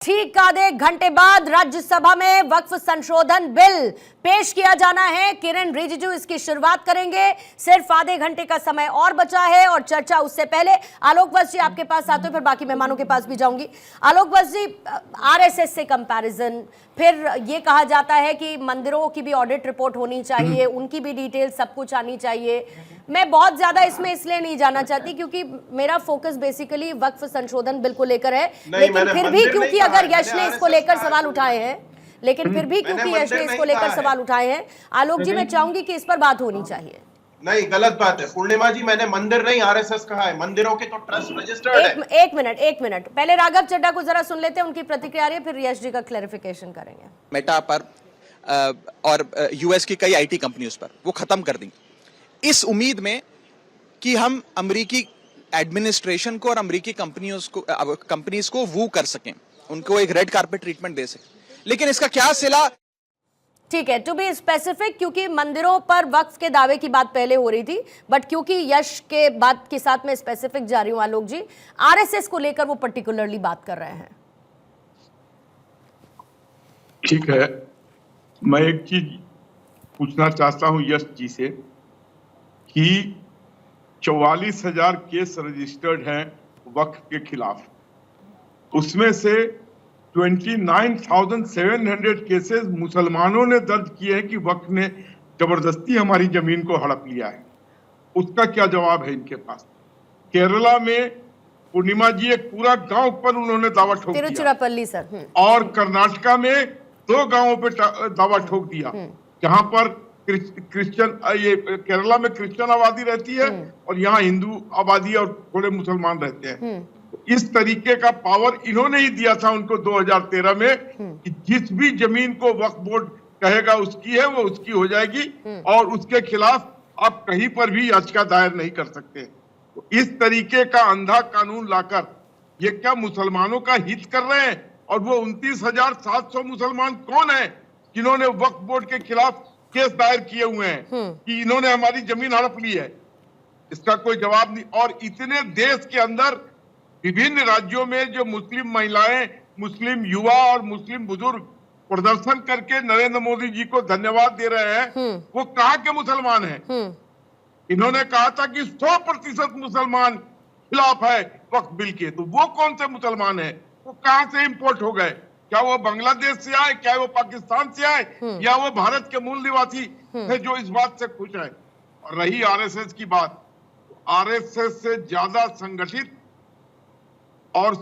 ठीक आधे घंटे बाद राज्यसभा में वक्फ संशोधन बिल पेश किया जाना है। किरण रिजिजू इसकी शुरुआत करेंगे। सिर्फ आधे घंटे का समय और बचा है और चर्चा उससे पहले आलोक वत्स जी आपके पास आते हो, फिर बाकी मेहमानों के पास भी जाऊंगी। आलोक वत्स जी, आरएसएस से कंपैरिजन, फिर ये कहा जाता है कि मंदिरों की भी ऑडिट रिपोर्ट होनी चाहिए, उनकी भी डिटेल सब कुछ आनी चाहिए। मैं बहुत ज्यादा इसमें इसलिए नहीं जाना चाहती क्योंकि मेरा फोकस बेसिकली वक्फ संशोधन बिल को लेकर है, लेकिन फिर भी क्योंकि अगर यश ने इसको लेकर सवाल उठाए हैं, लेकिन फिर भी क्योंकि यश ने इसको लेकर सवाल उठाए हैं, आलोक जी मैं चाहूंगी कि इस पर बात होनी चाहिए। नहीं, गलत बात है पूर्णिमा जी, मैंने मंदिर नहीं आरएसएस कहा है, मंदिरों के तो ट्रस्ट रजिस्टर्ड है। एक मिनट पहले राघव चड्ढा को जरा सुन लेते हैं, उनकी प्रतिक्रिया है, फिर यश जी का क्लैरिफिकेशन करेंगे। मेटा पर और यूएस की कई आईटी कंपनियों पर वो खत्म कर देंगे इस उम्मीद में कि हम अमेरिकी एडमिनिस्ट्रेशन को और अमेरिकी कंपनीज को वो कर सकें, उनको एक रेड कारपेट ट्रीटमेंट दे सकें। लेकिन इसका क्या सिला? ठीक है, टू बी स्पेसिफिक, क्योंकि मंदिरों पर वक्फ के दावे की बात पहले हो रही थी, बट क्योंकि यश के बात के साथ में स्पेसिफिक जा रही हूं आलोक जी, आरएसएस को लेकर वो पर्टिकुलरली बात कर रहे हैं। ठीक है, मैं एक चीज पूछना चाहता हूं यश जी से कि 44,000 केस रजिस्टर्ड हैं वक्फ के खिलाफ, उसमें से 29,700 केसेस मुसलमानों ने दर्ज किए हैं कि वक्फ ने जबरदस्ती हमारी जमीन को हड़प लिया है। उसका क्या जवाब है इनके पास? केरला में पूर्णिमा जी एक पूरा गांव पर उन्होंने दावा ठोक दिया, तिरुचिरापल्ली सर, और कर्नाटका में 2 गांवों पे दावा ठोक दिया जहां पर क्रिश्चियन, ये केरला में क्रिश्चियन आबादी रहती है और यहाँ हिंदू आबादी और थोड़े मुसलमान रहते हैं। इस तरीके का पावर इन्होंने ही दिया था उनको 2013 में कि जिस भी जमीन को वक्फ बोर्ड कहेगा उसकी है, वो उसकी हो जाएगी और उसके खिलाफ आप कहीं पर भी याचिका दायर नहीं कर सकते। तो इस तरीके का अंधा कानून लाकर ये क्या मुसलमानों का हित कर रहे हैं? और वो 29,700 मुसलमान कौन है जिन्होंने वक्फ बोर्ड के खिलाफ केस दायर किए हुए हैं कि इन्होंने हमारी जमीन हड़प ली है? इसका कोई जवाब नहीं। और इतने देश के अंदर विभिन्न राज्यों में जो मुस्लिम महिलाएं, मुस्लिम युवा और मुस्लिम बुजुर्ग प्रदर्शन करके नरेंद्र मोदी जी को धन्यवाद दे रहे हैं, वो कहाँ के मुसलमान हैं? इन्होंने कहा था कि 100% मुसलमान खिलाफ है वक्फ बिल के, तो वो कौन से मुसलमान है? वो कहां से इंपोर्ट हो गए? क्या वो बांग्लादेश से आए, क्या वो पाकिस्तान से आए, या वो भारत के मूल निवासी थे जो इस बात से खुश है? और रही आरएसएस की बात, आरएसएस से ज्यादा संगठित और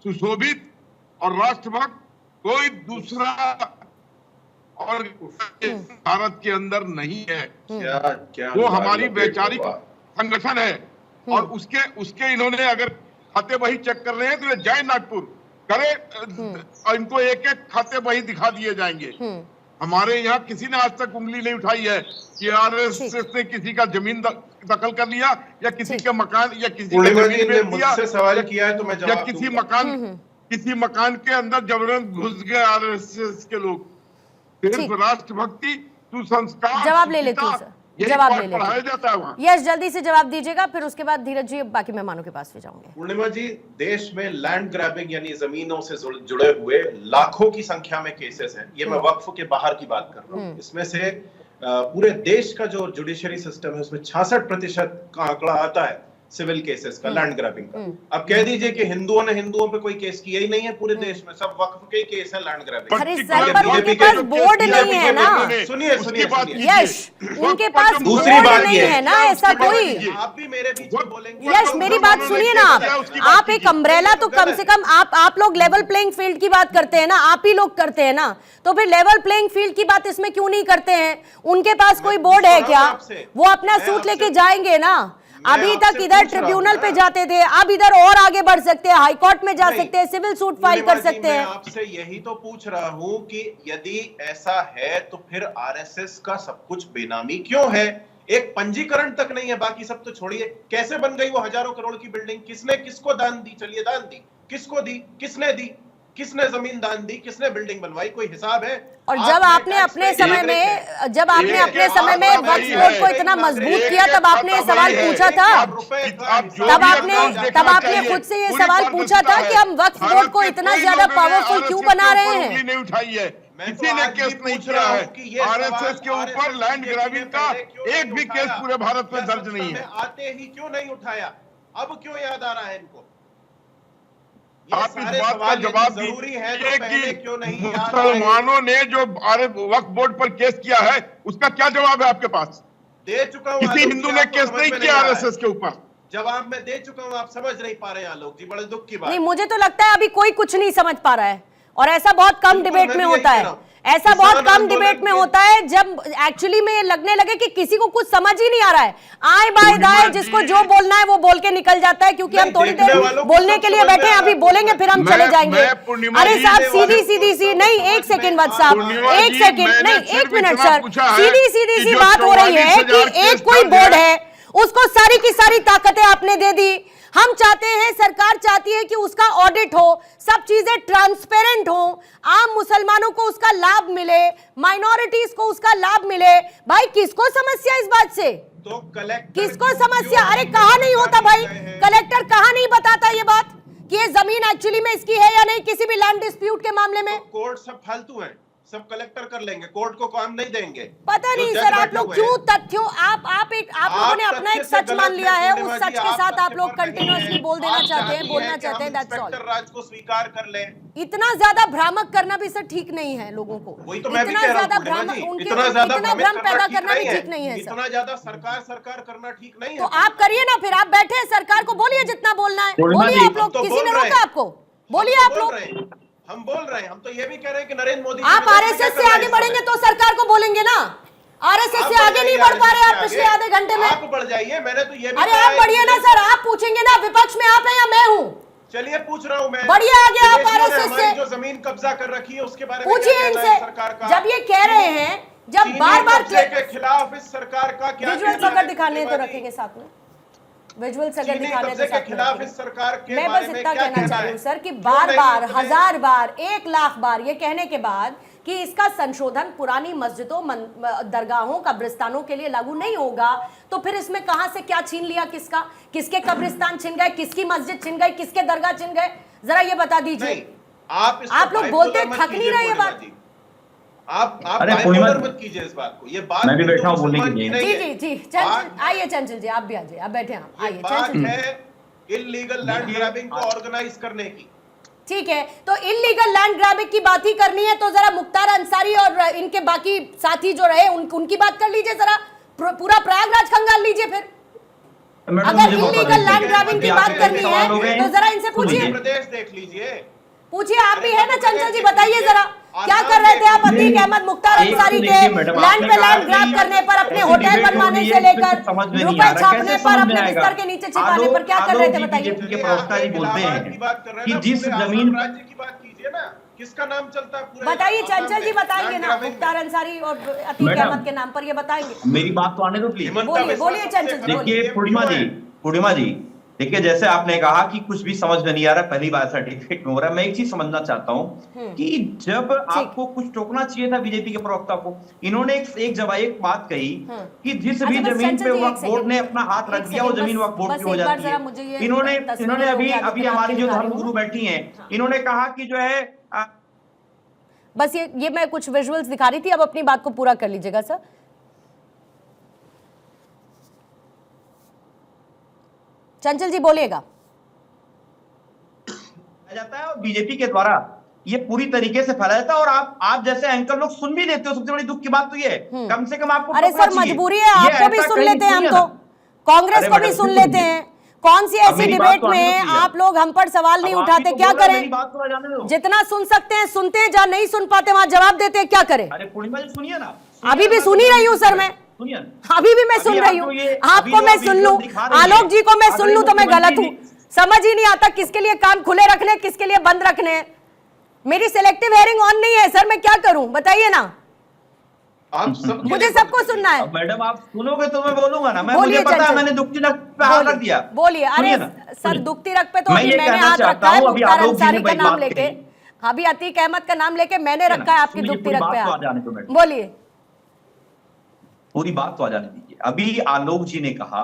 सुशोभित और राष्ट्रभक्त कोई दूसरा और भारत के अंदर नहीं है। क्या वो हमारी वैचारिक संगठन है और उसके इन्होंने अगर खाते बही चेक कर रहे हैं तो ये जाए नागपुर करे, इनको एक एक खाते बही दिखा दिए जाएंगे। हमारे यहाँ किसी ने आज तक उंगली नहीं उठाई है कि आरएसएस ने किसी का जमीन दखल कर लिया या किसी के मकान या किसी का जमीन बेच दिया, सवाल किया है तो मैं या किसी मकान के अंदर जबरन घुस गए आरएसएस के लोग। सिर्फ राष्ट्रभक्ति, सुसंस्कार, जवाब ले लेती हूँ सर, जवाब ले पढ़ाया जाता है वहाँ। यस, जल्दी से जवाब दीजिएगा, फिर उसके बाद धीरज जी बाकी मेहमानों के पास भी जाऊंगे। पूर्णिमा जी, देश में लैंड ग्रैबिंग यानी जमीनों से जुड़े हुए लाखों की संख्या में केसेस हैं। ये मैं वक्फ के बाहर की बात कर रहा हूँ। इसमें से पूरे देश का जो जुडिशरी सिस्टम है उसमें 66% का आंकड़ा आता है सिविल केसेस का, लैंड ग्रैबिंग का। अब कह दीजिए कि हिंदुओं ने हिंदुओं पे कोई केस किया ही नहीं है पूरे देश में, सब वक्फ के केस है लैंड ग्रैबिंग। अरे सर, पर उनके पास बोर्ड नहीं है ना। सुनिए यश, उनके पास दूसरी बात नहीं है ना, ऐसा कोई। आप भी मेरे बीच में बोलेंगे। यश, मेरी बात सुनिए ना, आप एक अम्ब्रेला तो कम से कम आप लोग लेवल प्लेइंग फील्ड की बात करते हैं ना, आप ही लोग करते हैं ना, तो फिर लेवल प्लेइंग फील्ड की बात इसमें क्यों नहीं करते हैं? उनके पास कोई बोर्ड है क्या? वो अपना सूट लेके जाएंगे ना। अभी तक इधर ट्रिब्यूनल पे जाते थे, अब इधर और आगे बढ़ सकते हैं, हाई कोर्ट में जा सकते हैं, सिविल सूट फाइल कर सकते हैं। मैं आपसे यही तो पूछ रहा हूं कि यदि ऐसा है तो फिर आरएसएस का सब कुछ बेनामी क्यों है? एक पंजीकरण तक नहीं है, बाकी सब तो छोड़िए। कैसे बन गई वो हजारों करोड़ की बिल्डिंग? किसने किसको दान दी? चलिए दान दी, किसको दी, किसने दी? किसने जमीन दान दी, किसने बिल्डिंग बनवाई, कोई हिसाब है? और जब आपने अपने समय में वक्फ बोर्ड को इतना मजबूत किया, तब आपने ये सवाल पूछा था, तब आपने खुद से ये सवाल पूछा था कि हम वक्फ बोर्ड को इतना ज्यादा पावरफुल क्यों बना रहे हैं? नहीं उठाई है, किसी ने केस नहीं किया है। आरएसएस के ऊपर लैंड ग्रैबिंग का एक भी केस पूरे भारत में दर्ज नहीं है। आते ही क्यों नहीं उठाया? अब क्यों याद आ रहा है इनको? आप इस बात का जवाब जरूरी है दीजिए कि मुसलमानों ने जो वक्फ बोर्ड पर केस किया है उसका क्या जवाब है आपके पास? दे चुका हूं। किसी हिंदू ने केस नहीं किया आरएसएस के ऊपर। जवाब मैं दे चुका हूं, आप समझ नहीं पा रहे हैं आलोक जी, बड़े दुख की बात। नहीं, मुझे तो लगता है अभी कोई कुछ नहीं समझ पा रहा है, और ऐसा बहुत कम डिबेट में होता है, ऐसा बहुत कम डिबेट में होता है जब एक्चुअली में लगने लगे कि किसी को कुछ समझ ही नहीं आ रहा है। आए बाय दाए जिसको जो बोलना है वो बोल के निकल जाता है, क्योंकि हम थोड़ी देर बोलने के लिए बैठे हैं, अभी बोलेंगे फिर हम चले जाएंगे। अरे साहब सीधी सी नहीं, एक सेकंड बाद साहब, एक सेकंड नहीं, एक मिनट सर, सीधी सी बात हो रही है कि एक कोई बोर्ड है, उसको सारी की सारी ताकतें आपने दे दी। हम चाहते हैं, सरकार चाहती है कि उसका ऑडिट हो, सब चीजें ट्रांसपेरेंट हो, आम मुसलमानों को उसका लाभ मिले, माइनॉरिटीज को उसका लाभ मिले। भाई किसको समस्या इस बात से? तो कलेक्टर किसको समस्या? अरे कहा नहीं होता भाई, कलेक्टर कहा नहीं बताता ये बात कि ये जमीन एक्चुअली में इसकी है या नहीं, किसी भी लैंड डिस्प्यूट के मामले में। कोर्ट सब फालतू है, सब कलेक्टर कर लेंगे, कोर्ट को काम नहीं देंगे। पता नहीं सर, आप लोग क्यों तथ्यों, आप लोगों ने अपना एक सच मान लिया है, उस सच के साथ आप लोग कंटिन्यूअसली बोल देना चाहते हैं, बोलना चाहते हैं, दैट्स ऑल। राज को स्वीकार कर ले। इतना ज्यादा भ्रामक करना भी सर ठीक नहीं है लोगों को, वही तो मैं भी कह रहा हूं, इतना भ्रम पैदा करना भी ठीक नहीं है सर। इतना ज्यादा सरकार करना ठीक नहीं है। तो आप करिए ना, फिर आप बैठे हैं, सरकार को बोलिए जितना बोलना है, बोलिए आप लोग, किसी ने रोका आपको? बोलिए आप लोग। हम बोल रहे हैं, हम तो ये भी कह रहे हैं कि नरेंद्र मोदी आप आरएसएस से आगे बढ़ेंगे तो सरकार को बोलेंगे ना, आरएसएस से आगे नहीं बढ़ पा रहे आप पिछले आधे घंटे में। आप बढ़ जाइए, मैंने तो ये भी अरे आप बढ़िए ना सर, आप पूछेंगे ना, विपक्ष में आप हैं या मैं हूँ? चलिए पूछ रहा हूँ मैं, बढ़िए आगे आप आरएसएस से जो जमीन कब्जा कर रखी है उसके बारे में पूछिए इनसे। जब ये कह रहे हैं, जब बार के खिलाफ इस सरकार का क्या विजुअल्स अगर दिखाने तो रखेंगे साथ में, विजुअल्स अगर दिखाने तो साथ खिलाफ इस सरकार के मैं बस इतना कहना चाह रही हूँ सर कि बार बार, हजार बार, 1 लाख बार ये कहने के बाद कि इसका संशोधन पुरानी मस्जिदों, दरगाहों, कब्रिस्तानों के लिए लागू नहीं होगा, तो फिर इसमें कहां से क्या छीन लिया, किसका, किसके कब्रिस्तान छिन गए, किसकी मस्जिद छिन गई, किसके दरगाह छिन गए, जरा ये बता दीजिए। आप लोग बोलते थक नहीं रहे ये बात? आप मत कीजिए इस बात को, ये बात मैं भी बैठा हूं बोलने के लिए। जी आइए चंचल जी, आप भी आइए, आप बैठे हैं, आइए चंचल है इल्लीगल लैंड ग्रैबिंग को ऑर्गेनाइज करने की। ठीक है, तो इल्लीगल लैंड ग्रैबिंग की बात ही करनी है तो जरा मुख्तार अंसारी और इनके बाकी साथी जो रहे उनकी बात कर लीजिए, जरा पूरा प्रयागराज खंगाल लीजिए। फिर अगर इल्लीगल लैंड ग्रैबिंग की बात करनी है तो जरा इनसे पूछिए, प्रदेश देख लीजिए, पूछिए। आप भी है ना चंचल जी, बताइए जरा क्या कर रहे थे आप अतीक अहमद, मुख्तार अंसारी के लैंड पे लैंड ग्रैब करने पर, अपने होटल बनवाने से लेकर रुपए छापने पर, अपने बिस्तर के नीचे छिपाने पर क्या कर रहे थे बताइए। प्रवक्ता जी बोलते हैं कि जिस जमीन राज्य की बात कीजिए ना, किसका नाम चलता है? बताइए चंचल जी, बताएंगे ना, मुख्तार अंसारी और अतीक अहमद के नाम पर ये बताएंगे। मेरी बात तो आने दो प्लीज। बोलिए चंचल जी। देखिए पूर्णिमा जी, देखिए जैसे आपने कहा कि कुछ भी समझ में नहीं आ रहा, पहली बार सर्टिफिकेट में हो रहा है। मैं एक चीज समझना चाहता हूँ कि जब आपको कुछ टोकना चाहिए था बीजेपी के प्रवक्ता को, इन्होंने एक बात कही कि जिस भी जमीन पे वक्फ बोर्ड ने अपना हाथ रख दिया वो जमीन वक्फ बोर्ड की हो जाती है। इन्होंने अभी हमारी जो धर्मगुरु बैठी हैं, इन्होंने कहा कि जो है बस ये मैं कुछ विजुअल्स दिखा रही थी, अब अपनी बात को पूरा कर लीजिएगा सर। चंचल जी बोलिएगा। जाता है और बीजेपी के द्वारा ये पूरी तरीके से फैलाया जाता है, और आप जैसे एंकर लोग सुन भी लेते हो। सबसे बड़ी दुख की बात तो ये है, कम से कम आपको अरे सर मजबूरी है, आपको भी सुन लेते हैं हम तो, कांग्रेस को भी सुन लेते हैं। कौन सी ऐसी डिबेट में आप लोग हम पर सवाल नहीं उठाते, क्या करें? जितना सुन सकते हैं सुनते हैं, जहां नहीं सुन पाते वहां जवाब देते हैं, क्या करें? अरे पूर्णिमा जी सुनिए ना, अभी भी सुन ही रही हूँ सर, मैं अभी भी मैं सुन रही हूँ। आपको मैं सुन लूं, आलोक जी को मैं सुन लूं तो मैं गलत हूँ? समझ ही नहीं आता किसके लिए कान खुले रखने, किसके लिए बंद रखने। मेरी सिलेक्टिव हियरिंग ऑन नहीं है सर, मैं क्या करूं बताइए ना। मुझे सबको सुनना है। मैडम आप सुनोगे तो मैं बोलूंगा ना, मुझे पता है, मैंने दुखती रख पे हाथ रख दिया। बोलिए। अरे सर दुखती रख पे तो मैंने हाथ रखा है मुख्तार अंसारी का नाम लेके। अभी अतीक अहमद का नाम लेके मैंने रखा है आपकी मुझे दुखती पूरी रख बात पे तो आ हाथ। जाने दो मैडम, बोलिए। पूरी बात तो आ जाने दीजिए। अभी आलोक जी ने कहा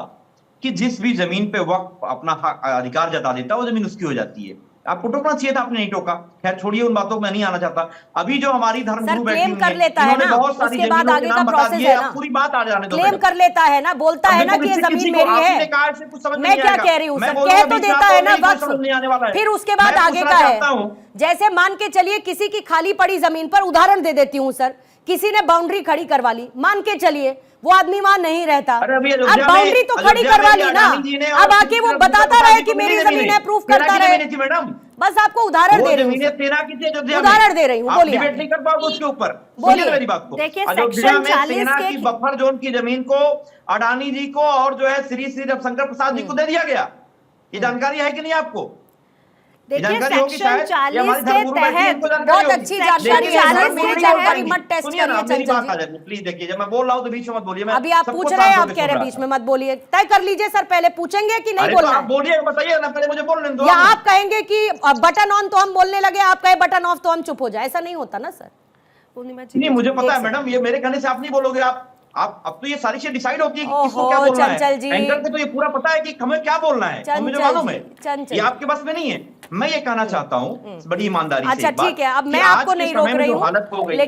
कि जिस भी जमीन पे वक्फ अपना अधिकार जता देता है वो जमीन उसकी हो जाती है। आपको टोकना चाहिए था, आपने नहीं टोका। खैर छोड़िए उन बातों में नहीं आना चाहता। अभी जो हमारी धर्मगुरु बैठी क्लेम हुई कर हैं, लेता है इन्होंने ना, बहुत सारी उसके बाद जमीनों आगे के का नाम बता प्रोसेस दिए। है अब ना, पूरी बात आ जाने दो क्लेम मैडम। कर लेता है ना, बोलता है ना कि ये जमीन मेरी है। मैं क्या कह रही हूँ सर, कह तो देता है ना वक्फ, फिर उसके बाद आगे का है। जैसे मान के चलिए किसी की खाली पड़ी जमीन पर, उदाहरण दे देती हूँ सर, किसी ने बाउंड्री खड़ी करवा ली, मान के चलिए वो आदमी वहां नहीं रहता, अब बाउंड्री तो खड़ी करवा ली ना, अब आके वो बताता रहे कि मेरी जमीन है, प्रूफ करता रहे। बस आपको उदाहरण दे रही हूँ, उदाहरण दे रही हूँ, बोलिए। डिबेट नहीं कर पाओगे उसके ऊपर, बोलिए। सुनिए मेरी बात को। देखिए, अयोध्या सेक्शन में 40 सेना के की बफर जोन की जमीन को अडानी जी को और जो है श्री श्री रविशंकर प्रसाद जी को दे दिया गया। ये जानकारी है कि नहीं आपको? देखिए, जानकारी होगी सेक्शन शायद, ये हमारी 40 के धर्मगुरु बैठी है, इनको तहत जानकारी बहुत होगी। अच्छी जानकारी देखिए, है, धर्मगुरु ये की जानकारी होगी। मत टेस्ट सुनिए ना, करिए मेरी चंचल बात आ जी। जाए प्लीज। देखिए जब मैं बोल रहा हूँ तो बीच में मत बोलिए। मैं अभी आप सबको पूछ शांत रहे हैं, होकर आप कह रहे सुन हैं बीच रहा में था। मत बोलिए। तय कर लीजिए सर, पहले पूछेंगे कि नहीं अरे तो बोलना आप है, बोलिए, बताइए ना, पहले मुझे बोलने दो। या आप कहेंगे कि बटन ऑन तो हम बोलने लगे, आप कहे बटन ऑफ तो हम चुप हो जाए, ऐसा नहीं होता ना सर। पूर्णिमा जी नहीं, मुझे पता है एक मैडम, ये मेरे कहने से आप नहीं बोलोगे। आप अब तो ये सारी चीजें डिसाइड होती है कि किसको ओहो, क्या बोलना है। चंचल जी। एंकर को तो ये पूरा पता है कि हमें क्या बोलना है, और मुझे चंचल मालूम जी, है चंचल ये जी। आपके बस में नहीं है। मैं ये कहना चाहता हूँ बड़ी ईमानदारी से अच्छा एक बात, ठीक है, अब कि मैं आज आपको के नहीं समय रोक में रही जो हूँ, हालत हो गई, लेकिन